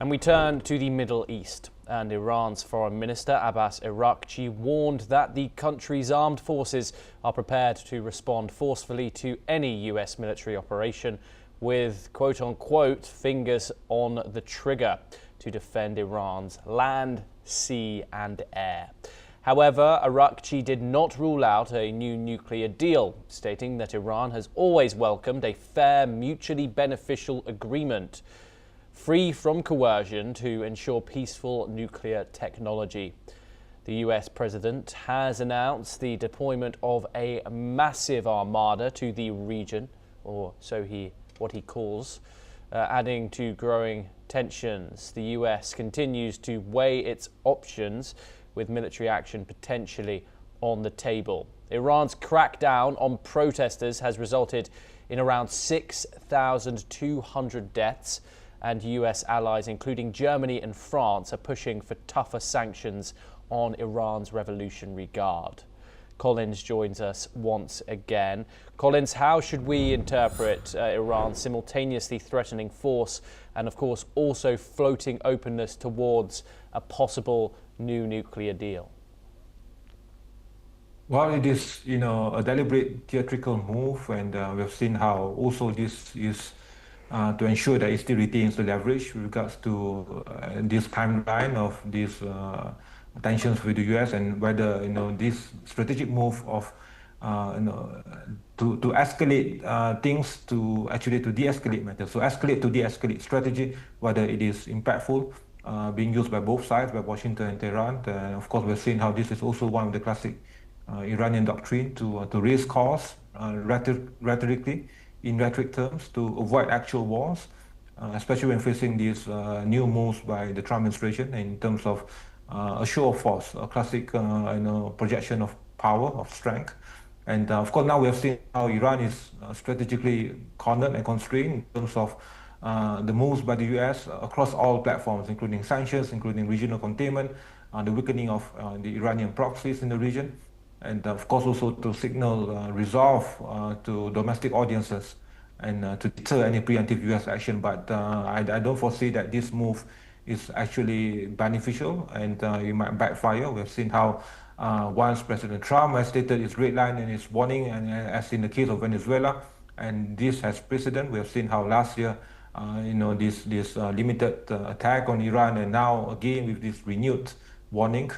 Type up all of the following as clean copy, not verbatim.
And we turn to the Middle East, and Iran's Foreign Minister Abbas Araghchi warned that the country's armed forces are prepared to respond forcefully to any US military operation with quote-unquote fingers on the trigger to defend Iran's land, sea and air. However, Araghchi did not rule out a new nuclear deal, stating that Iran has always welcomed a fair, mutually beneficial agreement free from coercion to ensure peaceful nuclear technology. The US president has announced the deployment of a massive armada to the region, or what he calls, adding to growing tensions. The US continues to weigh its options, with military action potentially on the table. Iran's crackdown on protesters has resulted in around 6,200 deaths, and US allies, including Germany and France, are pushing for tougher sanctions on Iran's Revolutionary Guard. Collins joins us once again. Collins, how should we interpret Iran's simultaneously threatening force and, of course, also floating openness towards a possible new nuclear deal? Well, it is, a deliberate theatrical move, and we've seen how also this is to ensure that it still retains the leverage with regards to this timeline of these tensions with the US, and whether this strategic move of to escalate things to actually to de-escalate matters. So escalate to de-escalate strategy, whether it is impactful, being used by both sides, by Washington and Tehran. And of course, we've seen how this is also one of the classic Iranian doctrine to raise costs rhetorically, in rhetoric terms, to avoid actual wars, especially when facing these new moves by the Trump administration in terms of a show of force, a classic projection of power, of strength. And of course, now we have seen how Iran is strategically cornered and constrained in terms of the moves by the US across all platforms, including sanctions, including regional containment, the weakening of the Iranian proxies in the region, and of course also to signal resolve to domestic audiences and to deter any preemptive US action. But I don't foresee that this move is actually beneficial, and it might backfire. We've seen how once President Trump has stated his red line and his warning, and as in the case of Venezuela, and this has precedent. We have seen how last year this limited attack on Iran, and now again with this renewed warning.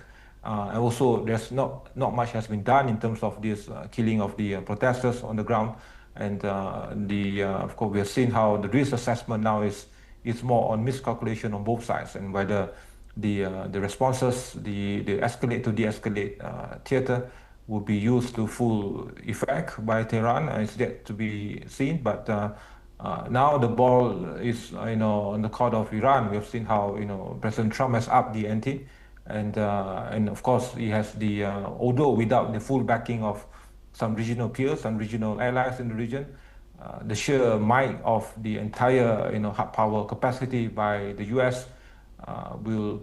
And also, there's not much has been done in terms of this killing of the protesters on the ground, and of course we have seen how the risk assessment now is more on miscalculation on both sides, and whether the responses, the escalate to de-escalate theater will be used to full effect by Tehran is yet to be seen. But now the ball is on the court of Iran. We have seen how President Trump has upped the ante. And of course, he has although without the full backing of some regional peers, some regional allies in the region, the sheer might of the entire hard power capacity by the US will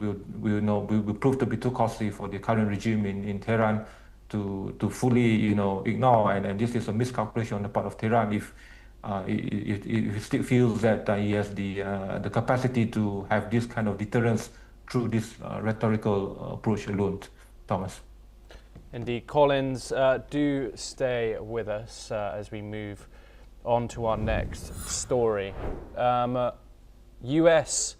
prove to be too costly for the current regime in Tehran to fully ignore. And this is a miscalculation on the part of Tehran if he still feels that he has the capacity to have this kind of deterrence through this rhetorical approach alone. Thomas. Indeed. Collins, do stay with us as we move on to our next story. US